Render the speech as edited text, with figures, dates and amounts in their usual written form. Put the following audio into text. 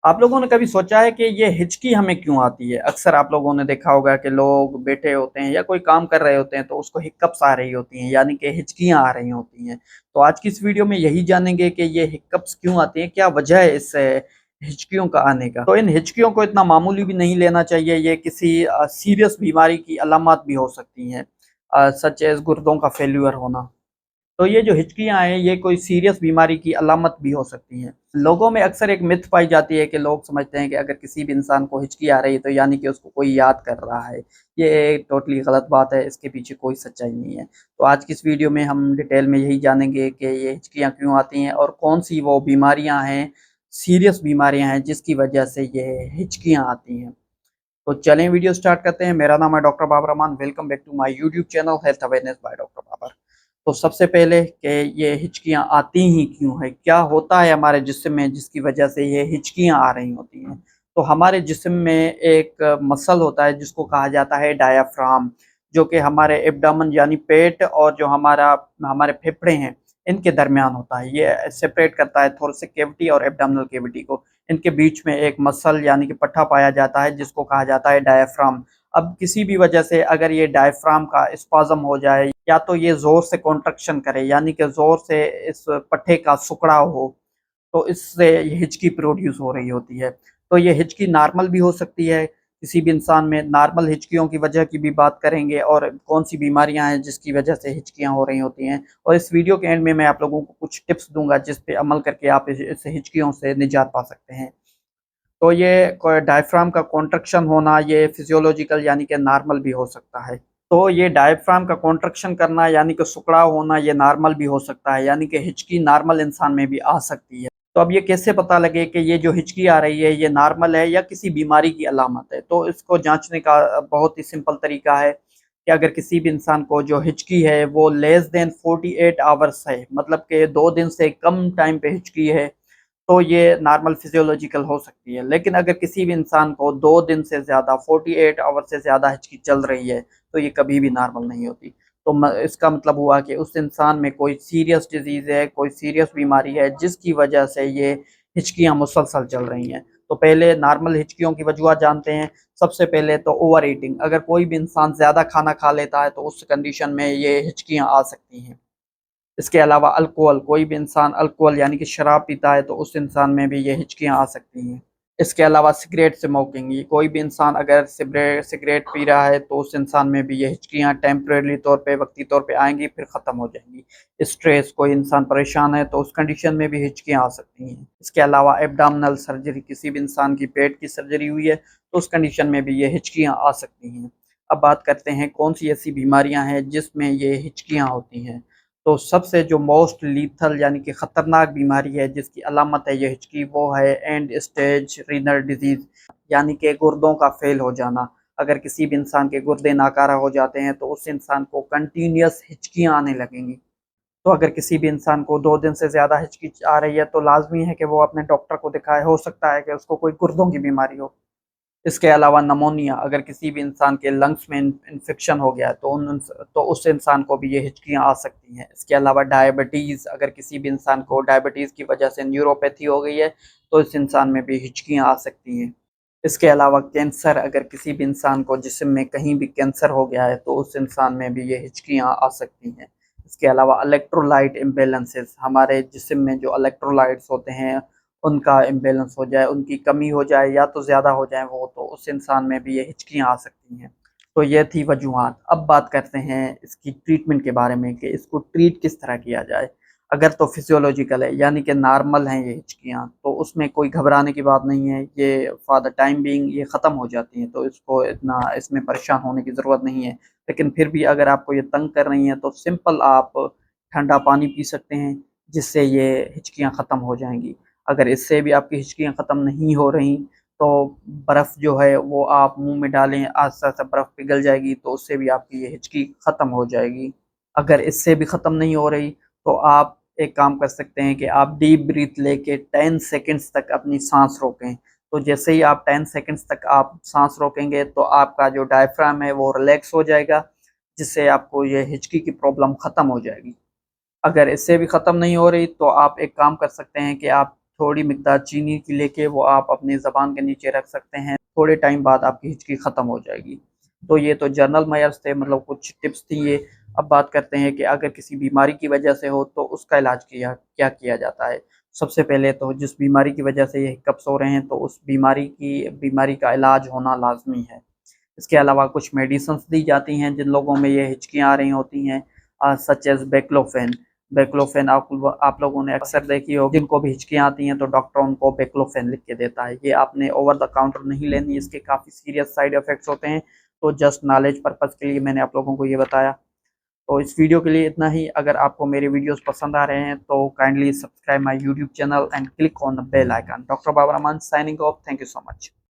आप लोगों ने कभी सोचा है कि ये हिचकी हमें क्यों आती है? अक्सर आप लोगों ने देखा होगा कि लोग बैठे होते हैं या कोई काम कर रहे होते हैं तो उसको हिक्कप्स आ रही होती हैं, यानी कि हिचकियाँ आ रही होती हैं। तो आज की इस वीडियो में यही जानेंगे कि ये हिक्कप्स क्यों आती हैं, क्या वजह है इस हिचकियों का आने का? तो इन हिचकियों को इतना मामूली भी नहीं लेना चाहिए, ये किसी सीरियस बीमारी की अलामत भी हो सकती हैं, सच एज़ गुर्दों का फेल्यूर होना। तो ये जो हिचकियाँ हैं, ये कोई सीरियस बीमारी की अलामत भी हो सकती हैं। लोगों में अक्सर एक मिथ पाई जाती है कि लोग समझते हैं कि अगर किसी भी इंसान को हिचकी आ रही है, तो यानी कि उसको कोई याद कर रहा है। ये टोटली गलत बात है, इसके पीछे कोई सच्चाई नहीं है। तो आज की इस वीडियो में हम डिटेल में यही जानेंगे कि ये हिचकियाँ क्यों आती हैं और कौन-सी वो बीमारियाँ हैं, सीरियस बीमारियाँ हैं, जिसकी वजह से ये हिचकियाँ आती हैं। तो चलें वीडियो स्टार्ट करते हैं। मेरा नाम है doctor Babar Rahman. Welcome back to my YouTube channel health awareness by doctor Babar. तो सबसे पहले कि ये हिचकियाँ आती ही क्यों है? क्या होता है हमारे जिस्म में जिसकी वजह से ये हिचकियाँ आ रही होती हैं? तो हमारे जिस्म में एक मसल होता है जिसको कहा जाता है डायाफ्राम, जो कि हमारे एब्डोमेन यानी पेट और जो हमारे फेफड़े हैं, इनके दरमियान होता है। ये सेपरेट करता है थोरेसिक कैविटी और एब्डोमिनल कैविटी को। इनके बीच में एक मसल यानी कि पट्टा पाया जाता है जिसको कहा जाता है डायाफ्राम। अब किसी भी वजह से अगर ये डायफ्राम का स्पाज़म हो जाए या तो ये ज़ोर से कॉन्ट्रैक्शन करे, यानी कि ज़ोर से इस पट्टे का सिकुड़ाव हो, तो इससे ये हिचकी प्रोड्यूस हो रही होती है। तो ये हिचकी नॉर्मल भी हो सकती है किसी भी इंसान में। नॉर्मल हिचकियों की वजह की भी बात करेंगे और कौन-सी बीमारियाँ हैं जिसकी वजह से हिचकियाँ हो रही होती हैं। और इस वीडियो के एंड में मैं आप लोगों को कुछ टिप्स दूँगा जिस पे अमल करके आप इस हिचकियों से निजात पा सकते हैं। तो ये डायफ्राम का कॉन्ट्रैक्शन होना ये फिजियोलॉजिकल यानी कि नॉर्मल भी हो सकता है। तो ये डायफ्राम का कॉन्ट्रैक्शन करना यानी कि सिकुड़ाव होना ये नॉर्मल भी हो सकता है, यानी कि हिचकी नॉर्मल इंसान में भी आ सकती है। तो अब ये कैसे पता लगे कि ये जो हिचकी आ रही है ये नॉर्मल है या किसी बीमारी की अलामत है? तो इसको जाँचने का बहुत ही सिंपल तरीका है कि अगर किसी भी इंसान को जो हिचकी है वो लेस देन 48 आवर्स है, मतलब कि 2 दिन से कम टाइम पे हिचकी है, तो ये नॉर्मल फिजियोलॉजिकल हो सकती है। लेकिन अगर किसी भी इंसान को 2 दिन से ज़्यादा 48 आवर से ज़्यादा हिचकी चल रही है, तो ये कभी भी नॉर्मल नहीं होती। तो इसका मतलब हुआ कि उस इंसान में कोई सीरियस डिज़ीज़ है, कोई सीरियस बीमारी है, जिसकी वजह से ये हिचकियाँ मुसलसल चल रही हैं। तो पहले नॉर्मल हिचकियों की वजूहत जानते हैं। सबसे पहले तो ओवर ईटिंग, अगर कोई भी इंसान ज़्यादा खाना खा लेता है, तो उस कंडीशन में ये हिचकियाँ आ सकती हैं। इसके अलावा अल्कोहल, कोई भी इंसान अल्कोहल यानी कि शराब पीता है तो उस इंसान में भी ये हिचकियाँ आ सकती हैं। इसके अलावा सिगरेट स्मोकिंग, ये कोई भी इंसान अगर सिगरेट पी रहा है तो उस इंसान में भी ये हिचकियाँ टेम्परेरी तौर पे, वक़्ती तौर पे आएँगी, फिर ख़त्म हो जाएँगी। स्ट्रेस, कोई इंसान परेशान है तो उस कंडीशन में भी हिचकियाँ आ सकती हैं। इसके अलावा एब्डोमिनल सर्जरी, किसी भी इंसान की पेट की सर्जरी हुई है तो उस कंडीशन में भी ये हिचकियाँ आ सकती हैं। अब बात करते हैं कौन-सी ऐसी बीमारियाँ हैं जिसमें ये हिचकियाँ होती हैं। तो सबसे जो मोस्ट लीथल यानी कि खतरनाक बीमारी है जिसकी अलामत है ये हिचकी, वो है एंड स्टेज रीनल डिजीज़, यानी कि गुर्दों का फ़ेल हो जाना। अगर किसी भी इंसान के गुर्दे नाकारा हो जाते हैं तो उस इंसान को कंटीन्यूअस हिचकियाँ आने लगेंगी। तो अगर किसी भी इंसान को 2 दिन से ज़्यादा हिचकी आ रही है तो लाज़मी है कि वो अपने डॉक्टर को दिखाए, हो सकता है कि उसको कोई गुर्दों की बीमारी हो। इसके अलावा नमोनिया, अगर किसी भी इंसान के लंग्स में इन्फेक्शन हो गया है तो उस इंसान को भी ये हिचकियाँ आ सकती हैं। इसके अलावा डायबिटीज़, अगर किसी भी इंसान को डायबिटीज़ की वजह से न्यूरोपैथी हो गई है तो इस इंसान में भी हिचकियाँ आ सकती हैं। इसके अलावा कैंसर, अगर किसी भी इंसान को जिस्म में कहीं भी कैंसर हो गया है तो उस इंसान में भी ये हिचकियाँ आ सकती हैं। इसके अलावा इलेक्ट्रोलाइट इम्बैलेंसेस, हमारे जिस्म में जो इलेक्ट्रोलाइट्स होते हैं उनका इम्बैलेंस हो जाए, उनकी कमी हो जाए या तो ज़्यादा हो जाए वो, तो उस इंसान में भी ये हिचकियाँ आ सकती हैं। तो ये थी वजूहात। अब बात करते हैं इसकी ट्रीटमेंट के बारे में कि इसको ट्रीट किस तरह किया जाए। अगर तो फिजियोलॉजिकल है यानी कि नॉर्मल हैं ये हिचकियाँ, तो उसमें कोई घबराने की बात नहीं है, ये फॉर द टाइम बीइंग ये ख़त्म हो जाती हैं, तो इसको इतना इसमें परेशान होने की ज़रूरत नहीं है। लेकिन फिर भी अगर आपको ये तंग कर रही हैं तो सिंपल आप ठंडा पानी पी सकते हैं, जिससे ये हिचकियाँ ख़त्म हो जाएँगी। अगर इससे भी आपकी हिचकियाँ ख़त्म नहीं हो रहीं, तो बर्फ़ जो है वो आप मुँह में डालें, आस्ता-आस्ता बर्फ़ पिघल जाएगी तो उससे भी आपकी ये हिचकी ख़त्म हो जाएगी। अगर इससे भी ख़त्म नहीं हो रही, तो आप एक काम कर सकते हैं कि आप डीप ब्रीथ लेके 10 सेकंड्स तक अपनी साँस रोकें। तो जैसे ही आप 10 सेकंड्स तक आप साँस रोकेंगे तो आपका जो डायफ्राम है वो रिलैक्स हो जाएगा, जिससे आपको ये हिचकी की प्रॉब्लम ख़त्म हो जाएगी। अगर इससे भी ख़त्म नहीं हो रही तो आप एक काम कर सकते हैं कि आप थोड़ी मिकदार चीनी की लेके वो आप अपनी ज़बान के नीचे रख सकते हैं। थोड़े टाइम बाद आपकी हिचकी ख़त्म हो जाएगी। तो ये तो जनरल मेजर्स थे, मतलब कुछ टिप्स थी ये। अब बात करते हैं कि अगर किसी बीमारी की वजह से हो तो उसका इलाज क्या किया जाता है। सबसे पहले तो जिस बीमारी की वजह से ये हिक्कप्स हो रहे हैं तो उस बीमारी का इलाज होना लाज़मी है। इसके अलावा कुछ मेडिसिन्स दी जाती हैं जिन लोगों में ये हिचकियाँ आ रही होती हैं, सच एज़ बेक्लोफेन। बेक्लोफेन आप लोगों ने अक्सर देखी होगी, जिनको भी हिचकियाँ आती हैं तो डॉक्टर उनको बेक्लोफेन लिख के देता है। ये आपने ओवर द काउंटर नहीं लेनी, इसके काफ़ी सीरियस साइड इफ़ेक्ट्स होते हैं। तो जस्ट नॉलेज पर्पज़ के लिए मैंने आप लोगों को ये बताया। तो इस वीडियो के लिए इतना ही। अगर आपको मेरे वीडियोस पसंद आ रहे हैं तो kindly subscribe my YouTube channel and click on the bell icon. Doctor Baba Rahman signing off. Thank you so much.